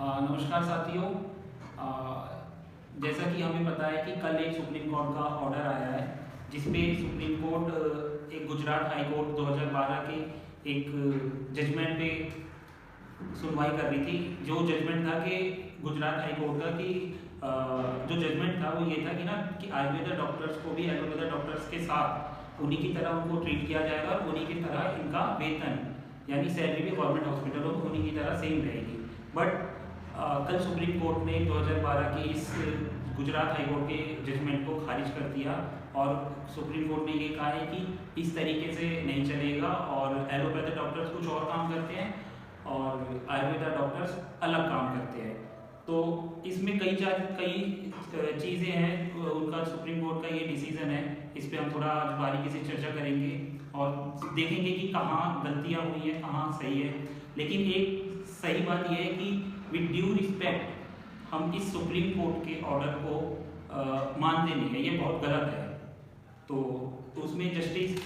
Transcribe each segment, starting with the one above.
नमस्कार साथियों। जैसा कि हमें पता है कि कल एक सुप्रीम कोर्ट का ऑर्डर आया है जिसपे सुप्रीम कोर्ट एक गुजरात हाई कोर्ट 2012 के एक जजमेंट पे सुनवाई कर रही थी। जो जजमेंट था कि गुजरात हाई कोर्ट का कि जो जजमेंट था वो ये था कि आयुर्वेदा डॉक्टर्स को भी एलोपैथा डॉक्टर्स के साथ उन्हीं की तरह उनको ट्रीट किया जाएगा और उन्हीं की तरह इनका वेतन यानी सैलरी भी गवर्नमेंट हॉस्पिटलों में उन्हीं की तरह सेम रहेगी। बट कल सुप्रीम कोर्ट ने 2012 के इस गुजरात हाई कोर्ट के जजमेंट को खारिज कर दिया और सुप्रीम कोर्ट ने ये कहा है कि इस तरीके से नहीं चलेगा और एलोपैथी डॉक्टर्स कुछ और काम करते हैं और आयुर्वेदा डॉक्टर्स अलग काम करते हैं। तो इसमें कई चीज़ें हैं, उनका सुप्रीम कोर्ट का ये डिसीजन है। इस पर हम थोड़ा आज बारीकी से चर्चा करेंगे और देखेंगे कि कहाँ गलतियाँ हुई हैं, कहाँ सही है। लेकिन एक सही बात यह है कि विद ड्यू रिस्पेक्ट हम इस सुप्रीम कोर्ट के ऑर्डर को मानते नहीं है, ये बहुत गलत है। तो उसमें जस्टिस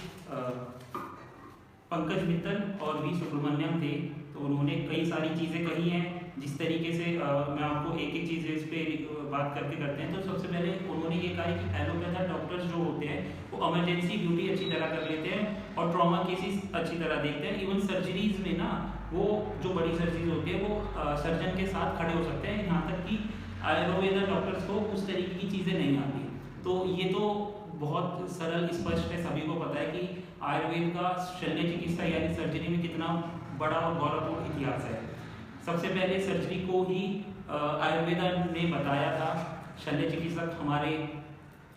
पंकज मित्तल और वी सुब्रमण्यम थे, तो उन्होंने कई सारी चीज़ें कही हैं। जिस तरीके से मैं आपको एक एक चीज़ इस पर बात करते हैं। तो सबसे पहले उन्होंने ये कहा कि एलोपैथा डॉक्टर्स जो होते हैं वो इमरजेंसी ड्यूटी अच्छी तरह कर लेते हैं और ट्रॉमा केसेस अच्छी तरह देखते हैं। इवन सर्जरीज में ना वो जो बड़ी सर्जरीज होती है वो सर्जन के साथ खड़े हो सकते हैं, यहाँ तक कि आयुर्वेदा डॉक्टर्स को उस तरीके की चीज़ें नहीं आती। तो ये तो बहुत सरल स्पष्ट है, सभी को पता है कि आयुर्वेद का शल्य चिकित्सा यानी सर्जरी में कितना बड़ा और गौरवपूर्ण इतिहास है। सबसे पहले सर्जरी को ही आयुर्वेदा ने बताया था। शल्य चिकित्सक हमारे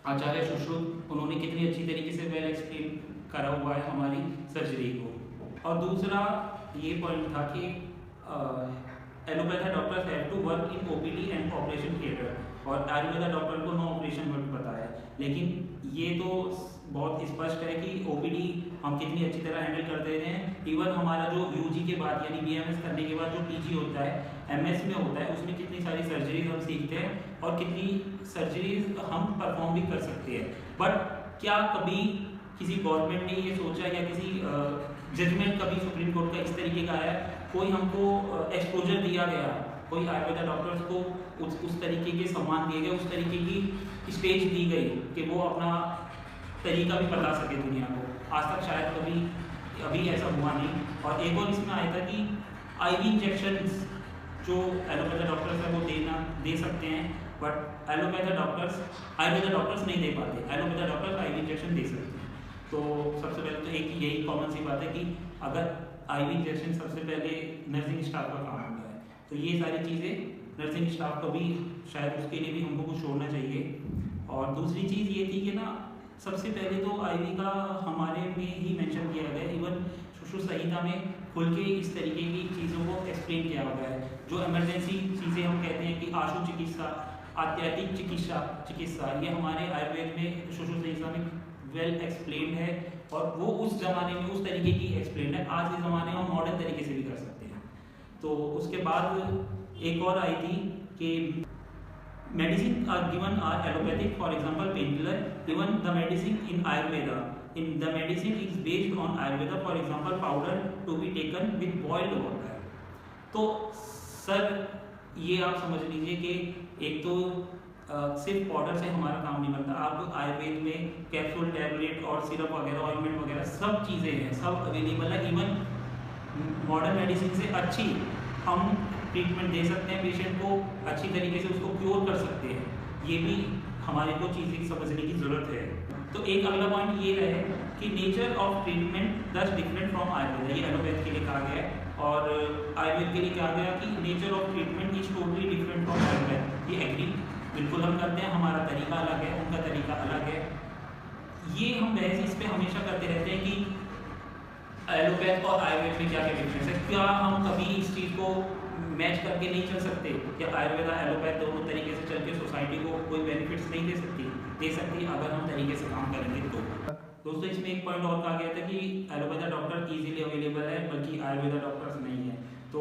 आचार्य सुश्रुत, उन्होंने कितनी अच्छी तरीके से वेल एक्सप्लेन करा हुआ है हमारी सर्जरी को। और दूसरा ये पॉइंट था कि allopathy doctors have to work in OPD and operation theatre, और आयुर्वेदा डॉक्टर को नो ऑपरेशन वर्क बताया। लेकिन ये तो बहुत स्पष्ट है कि ओपीडी हम कितनी अच्छी तरह हैंडल कर दे रहे हैं। इवन हमारा जो यूजी के बाद यानी बीएमएस करने के बाद जो पीजी होता है, एमएस में होता है, उसमें कितनी सारी सर्जरीज हम सीखते हैं और कितनी सर्जरीज हम परफॉर्म भी कर सकते हैं। बट क्या कभी किसी गवर्नमेंट ने ये सोचा या किसी जजमेंट कभी सुप्रीम कोर्ट का इस तरीके का आया, कोई हमको एक्सपोजर दिया गया, कोई आयुर्वेदा डॉक्टर्स को उस तरीके के सम्मान दिए गए, उस तरीके की स्टेज दी गई कि वो अपना तरीका भी बता सके दुनिया को? आज तक शायद कभी अभी ऐसा हुआ नहीं। और एक और इसमें आया था कि आईवी इंजेक्शंस जो एलोपैथा डॉक्टर्स है वो दे सकते हैं, बट आयुर्वेदा डॉक्टर्स नहीं दे पाते। एलोपैथा डॉक्टर्स आईवी इंजेक्शन दे सकते हैं। तो सबसे पहले तो एक यही कॉमन सी बात है कि अगर आईवी इंजेक्शन सबसे पहले नर्सिंग स्टाफ का काम होता है, तो ये सारी चीज़ें नर्सिंग स्टाफ को भी शायद उसके लिए भी हमको कुछ छोड़ना चाहिए। और दूसरी चीज़ ये थी कि ना, सबसे पहले तो आईवी का हमारे में ही मेंशन किया गया है। इवन सुश्रुत संहिता में खुल के इस तरीके की चीज़ों को एक्सप्लेन किया गया है। जो इमरजेंसी चीज़ें हम कहते हैं कि आशु चिकित्सा, आत्याधिक चिकित्सा, ये हमारे आयुर्वेद में सुश्रुत संहिता में वेल एक्सप्लेन है और वो उस ज़माने में उस तरीके की एक्सप्लेन है। आज के ज़माने में हम मॉडर्न तरीके से भी कर सकते हैं। तो उसके बाद एक और आई थी कि medicine are given are allopathic, for example painkiller. Even the medicine in ayurveda, the medicine is based on ayurveda, for example powder to be taken with boiled water. तो सर ये आप समझ लीजिए कि एक तो सिर्फ पाउडर से हमारा काम नहीं बनता। आप आयुर्वेद में कैप्सूल, टैबलेट और सिरप वगैरह, ऑइंटमेंट वगैरह सब चीज़ें हैं, सब अवेलेबल है। इवन मॉडर्न मेडिसिन से अच्छी हम ट्रीटमेंट दे सकते हैं पेशेंट को, अच्छी तरीके से उसको क्योर कर सकते हैं। ये भी हमारे को चीज़ें समझने की ज़रूरत है। तो एक अगला पॉइंट ये रहे कि नेचर ऑफ ट्रीटमेंट दस डिफरेंट फ्रॉम आयुर्वेद, ये एलोपैथ के लिए कहा गया है। और आयुर्वेद के लिए कहा गया कि nature of treatment is totally different from Ayurveda. ये एग्री बिल्कुल हम करते हैं, हमारा तरीका अलग है, उनका तरीका अलग है। ये हम बहस इस पर हमेशा करते रहते हैं कि एलोपैथ और आयुर्वेद में क्या क्या डिफरेंस है। क्या हम कभी इस चीज़ को मैच करके नहीं चल सकते? या आयुर्वेदा एलोपैथ दोनों तरीके से चल के सोसाइटी को कोई बेनिफिट्स नहीं दे सकती अगर हम तरीके से काम करेंगे तो। दोस्तों इसमें एक पॉइंट और कहा गया था कि एलोपैथा डॉक्टर इजीली अवेलेबल है, बल्कि आयुर्वेदा डॉक्टर्स नहीं है। तो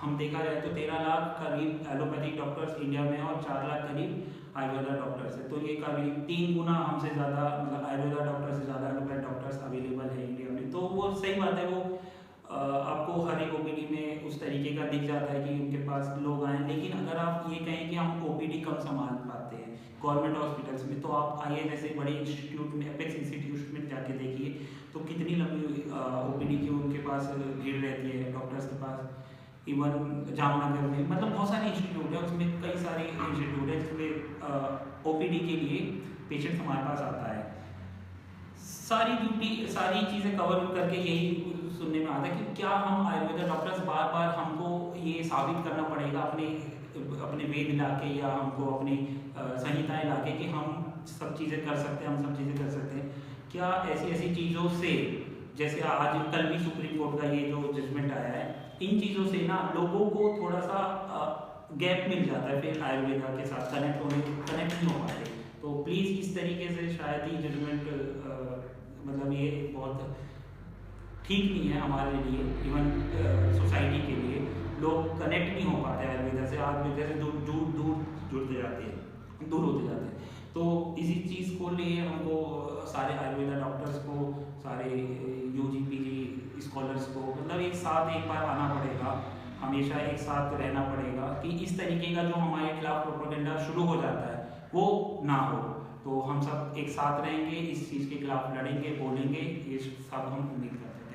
हम देखा जाए तो 13 लाख करीब एलोपैथिक डॉक्टर्स इंडिया में और 4 लाख करीब आयुर्वेदा डॉक्टर्स है। तो ये करीब 3 गुना हमसे ज़्यादा, मतलब आयुर्वेदा डॉक्टर से ज़्यादा एलोपैथ डॉक्टर्स अवेलेबल है इंडिया में। तो वो सही बात है, वो आपको हर एक ओपीडी में उस तरीके का दिख जाता है कि उनके पास लोग आए, लेकिन अगर आप ये कहें कि हम ओपीडी कम संभाल पाते हैं गवर्नमेंट हॉस्पिटल्स में, तो आप आइए जैसे बड़े इंस्टीट्यूट में, एपेक्स इंस्टीट्यूट में जाके देखिए तो कितनी लंबी ओपीडी की उनके पास भीड़ रहती है डॉक्टर्स के पास। इवन जामनगर में मतलब बहुत सारे इंस्टीट्यूट है, उसमें कई सारे इंस्टीट्यूट है जिसमें ओपीडी के लिए पेशेंट हमारे पास आता है। सारी ड्यूटी, सारी चीज़ें कवर करके यही सुनने में आता है कि क्या हम आयुर्वेदा डॉक्टर्स बार बार हमको ये साबित करना पड़ेगा अपने वेद ला के या हमको अपनी संहिताएं ला के कि हम सब चीज़ें कर सकते हैं, हम सब चीज़ें कर सकते हैं। क्या ऐसी ऐसी चीज़ों से, जैसे आज कल भी सुप्रीम कोर्ट का ये जो जजमेंट आया है, इन चीज़ों से ना लोगों को थोड़ा सा गैप मिल जाता है, फिर आयुर्वेदा के साथ कनेक्ट नहीं हो पाते। तो प्लीज़ इस तरीके से शायद ही जजमेंट मतलब ये बहुत ठीक नहीं है हमारे लिए, इवन सोसाइटी के लिए। लोग कनेक्ट नहीं हो पाते आयुर्वेदा से, आयुर्वेदा से दूर दूर दूर जुड़ते जाते हैं, दूर होते जाते हैं। तो इसी चीज़ को लिए हमको सारे आयुर्वेदा डॉक्टर्स को, सारे यूजी पीजी स्कॉलर्स को मतलब एक साथ एक बार आना पड़ेगा, हमेशा एक साथ रहना पड़ेगा कि इस तरीके का जो हमारे खिलाफ प्रोपेगेंडा शुरू हो जाता है वो ना हो। तो हम सब एक साथ रहेंगे, इस चीज़ के खिलाफ लड़ेंगे, बोलेंगे, ये सब हम उम्मीद करते हैं।